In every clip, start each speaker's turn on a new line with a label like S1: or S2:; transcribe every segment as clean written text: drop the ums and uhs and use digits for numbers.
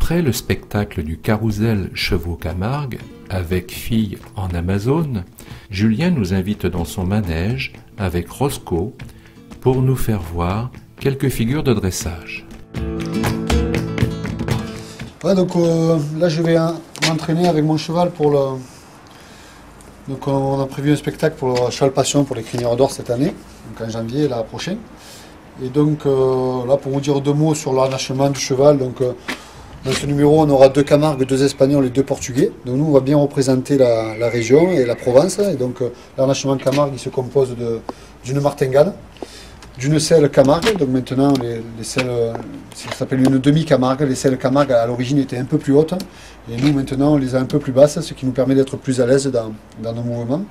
S1: Après le spectacle du carrousel Chevaux-Camargue, avec fille en Amazone, Julien nous invite dans son manège avec Roscoe pour nous faire voir quelques figures de dressage.
S2: Ouais, donc là je vais m'entraîner avec mon cheval pour le... Donc on a prévu un spectacle pour le cheval passion pour les crinières d'or cette année, donc en janvier la prochaine. Et donc là pour vous dire deux mots sur l'harnachement du cheval, donc dans ce numéro on aura 2 Camargues, 2 Espagnols et 2 Portugais. Donc nous on va bien représenter la région et la Provence. Et donc l'harnachement Camargue il se compose d'une martingale, d'une selle Camargue. Donc maintenant les selles, ça s'appelle une demi-Camargue. Les selles Camargue à l'origine étaient un peu plus hautes. Et nous maintenant on les a un peu plus basses, ce qui nous permet d'être plus à l'aise dans nos mouvements.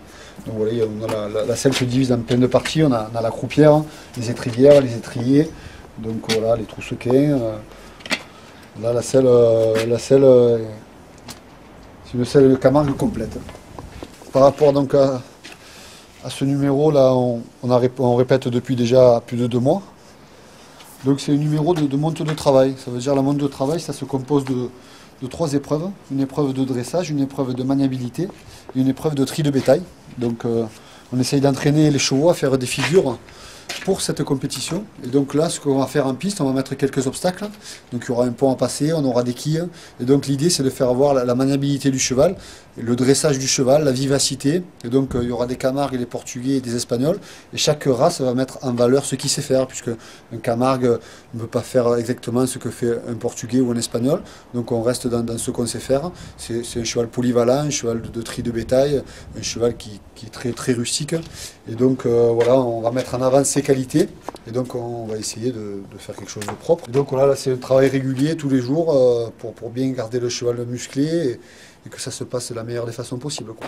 S2: Donc voilà, la selle se divise en plein de parties. On a la croupière, les étrivières, les étriers. Donc voilà, les troussequins. Là la selle c'est une selle Camargue complète. Par rapport donc à ce numéro là, on répète depuis déjà plus de 2 mois. Donc c'est un numéro de monte de travail. Ça veut dire la monte de travail, ça se compose de 3 épreuves. Une épreuve de dressage, une épreuve de maniabilité et une épreuve de tri de bétail. Donc on essaye d'entraîner les chevaux à faire des figures pour cette compétition. Et donc là, ce qu'on va faire en piste, on va mettre quelques obstacles. Donc il y aura un pont à passer, on aura des quilles. Et donc l'idée, c'est de faire voir la maniabilité du cheval, le dressage du cheval, la vivacité. Et donc il y aura des Camargues, des Portugais et des Espagnols. Et chaque race va mettre en valeur ce qu'il sait faire, puisque un Camargue ne peut pas faire exactement ce que fait un Portugais ou un Espagnol. Donc on reste dans ce qu'on sait faire. C'est un cheval polyvalent, un cheval de tri de bétail, un cheval qui est très, très rustique. Et donc voilà, on va mettre en avant ses qualités. Et donc on va essayer de faire quelque chose de propre. Et donc voilà, là c'est un travail régulier tous les jours pour bien garder le cheval musclé et que ça se passe de la meilleure des façons possibles, quoi.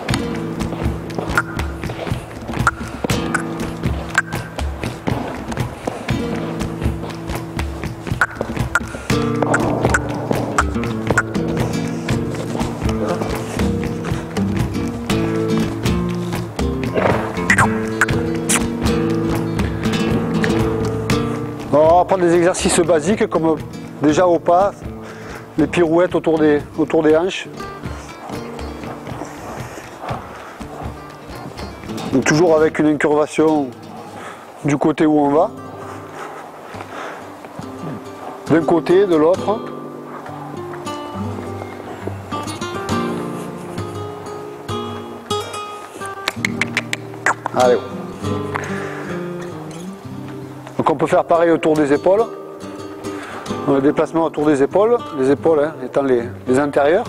S2: Alors, on va prendre des exercices basiques comme déjà au pas, les pirouettes autour des hanches. Donc toujours avec une incurvation du côté où on va. D'un côté, de l'autre. Allez. Donc on peut faire pareil autour des épaules. Le déplacement autour des épaules, les épaules étant les antérieures.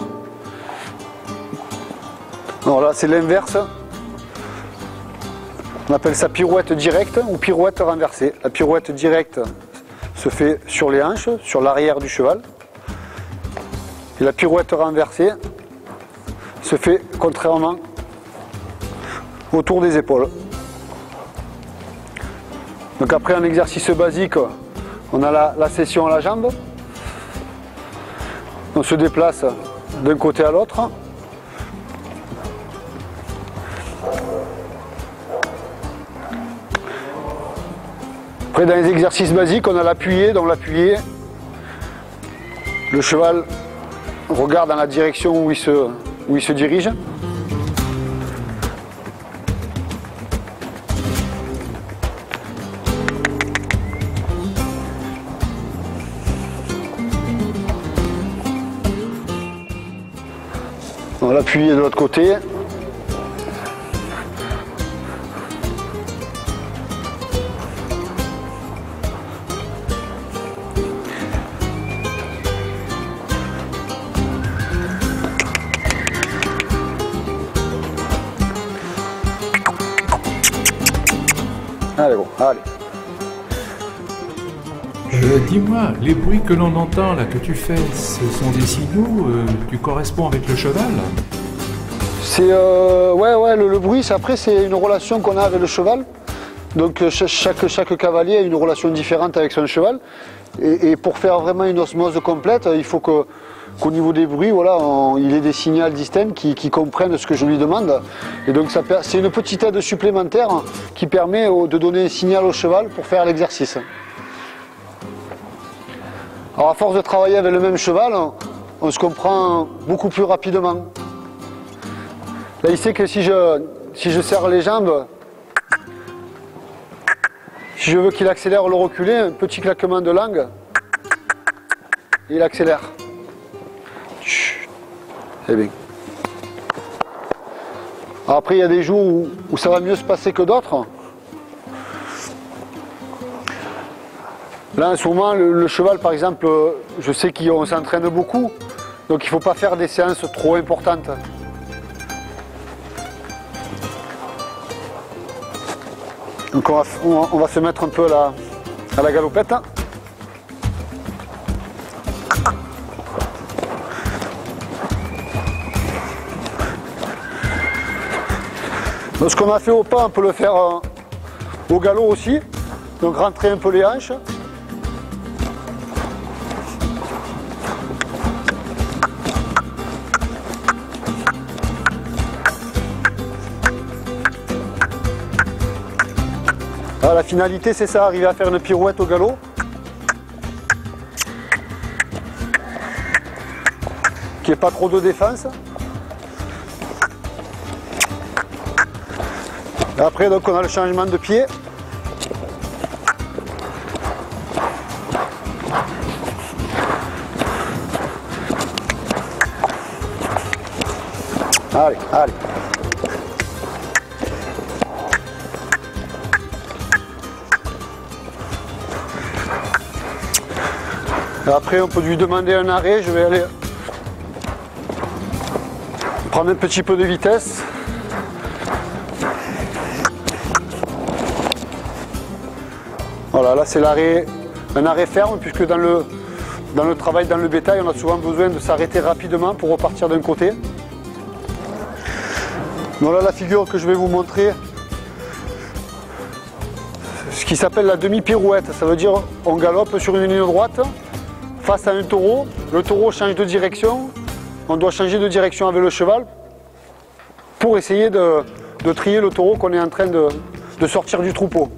S2: Alors là c'est l'inverse. On appelle ça pirouette directe ou pirouette renversée. La pirouette directe se fait sur les hanches, sur l'arrière du cheval. Et la pirouette renversée se fait contrairement autour des épaules. Donc après un exercice basique, on a la session à la jambe. On se déplace d'un côté à l'autre. Après dans les exercices basiques, on a l'appuyé. Dans l'appuyé, le cheval regarde dans la direction où il se dirige. On va l'appuyer de l'autre côté. Allez, bon, allez.
S1: Dis-moi, les bruits que l'on entend là, que tu fais, ce sont des signaux, tu corresponds avec le cheval?
S2: C'est ouais, le bruit, après c'est une relation qu'on a avec le cheval. Donc chaque cavalier a une relation différente avec son cheval. Et pour faire vraiment une osmose complète, il faut qu'au niveau des bruits, voilà, il ait des signaux distincts qui comprennent ce que je lui demande. Et donc c'est une petite aide supplémentaire qui permet de donner un signal au cheval pour faire l'exercice. Alors à force de travailler avec le même cheval, on se comprend beaucoup plus rapidement. Là, il sait que si je serre les jambes, si je veux qu'il accélère ou le reculer, un petit claquement de langue, et il accélère. C'est bien. Après, il y a des jours où ça va mieux se passer que d'autres. Là, en ce moment, le cheval, par exemple, je sais qu'on s'entraîne beaucoup, donc il ne faut pas faire des séances trop importantes. Donc on va se mettre un peu à la galopette. Donc ce qu'on a fait au pas, on peut le faire au galop aussi. Donc rentrer un peu les hanches. Alors, la finalité c'est ça, arriver à faire une pirouette au galop. Qu'il n'y ait pas trop de défense. Et après donc on a le changement de pied. Allez, allez. Et après on peut lui demander un arrêt, je vais aller prendre un petit peu de vitesse. Voilà, là c'est l'arrêt, un arrêt ferme, puisque dans le travail, dans le bétail, on a souvent besoin de s'arrêter rapidement pour repartir d'un côté. Donc là, la figure que je vais vous montrer, ce qui s'appelle la demi-pirouette, ça veut dire on galope sur une ligne droite face à un taureau, le taureau change de direction, on doit changer de direction avec le cheval pour essayer de trier le taureau qu'on est en train de sortir du troupeau.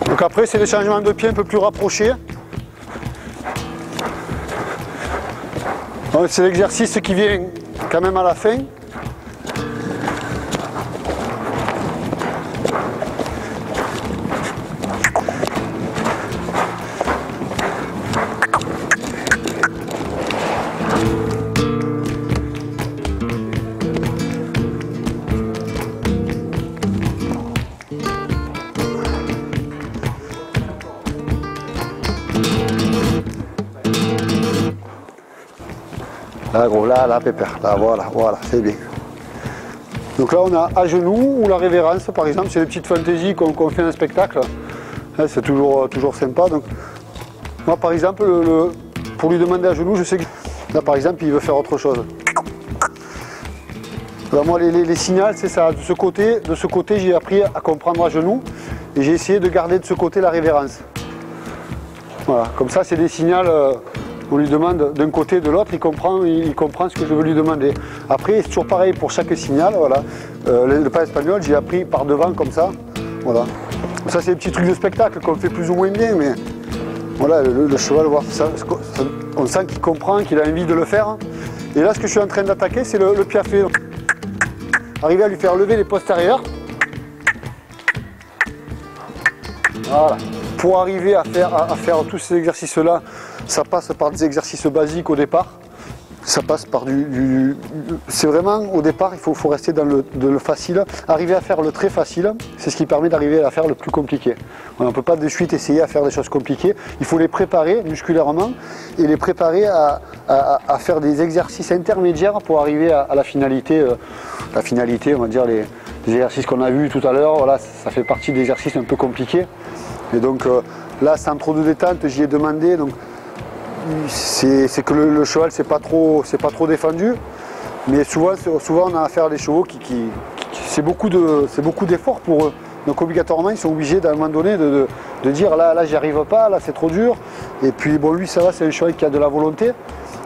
S2: Donc après c'est les changements de pied un peu plus rapprochés. C'est l'exercice qui vient quand même à la fin. Là gros, là pépère, là voilà, c'est bien. Donc là on a à genoux ou la révérence par exemple, c'est des petites fantaisies qu'on fait en spectacle. C'est toujours sympa. Donc, moi par exemple, pour lui demander à genoux, je sais que là par exemple il veut faire autre chose. Alors, moi les signaux c'est ça, de ce côté j'ai appris à comprendre à genoux et j'ai essayé de garder de ce côté la révérence. Voilà, comme ça c'est des signaux. On lui demande d'un côté de l'autre, il comprend ce que je veux lui demander. Après, c'est toujours pareil pour chaque signal. Voilà. Le pas espagnol, j'ai appris par devant comme ça. Voilà. Ça, c'est des petits trucs de spectacle qu'on fait plus ou moins bien, mais voilà, le cheval, on sent qu'il comprend, qu'il a envie de le faire. Et là, ce que je suis en train d'attaquer, c'est le piafé. Arriver à lui faire lever les postérieurs. Voilà. Pour arriver à faire tous ces exercices-là, ça passe par des exercices basiques au départ. Ça passe par c'est vraiment au départ, il faut rester dans le facile. Arriver à faire le très facile, c'est ce qui permet d'arriver à faire le plus compliqué. On ne peut pas de suite essayer à faire des choses compliquées. Il faut les préparer musculairement et les préparer à faire des exercices intermédiaires pour arriver à la finalité, on va dire les exercices qu'on a vus tout à l'heure, voilà, ça fait partie des exercices un peu compliqués. Et donc là, sans trop de détente, j'y ai demandé. Donc c'est que le cheval, c'est pas trop défendu. Mais souvent on a affaire à des chevaux qui c'est beaucoup d'efforts pour eux. Donc obligatoirement, ils sont obligés à un moment donné de dire là j'y arrive pas, là c'est trop dur. Et puis bon, lui ça va, c'est un cheval qui a de la volonté,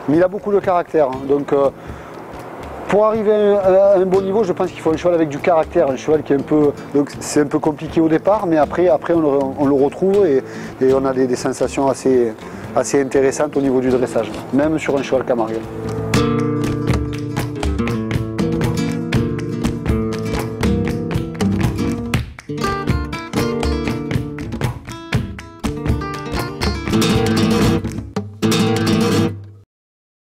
S2: mais il a beaucoup de caractère. Donc pour arriver à un bon niveau, je pense qu'il faut un cheval avec du caractère, un cheval qui est un peu, donc c'est un peu compliqué au départ, mais après on le retrouve et on a des sensations assez intéressantes au niveau du dressage, même sur un cheval Camargue.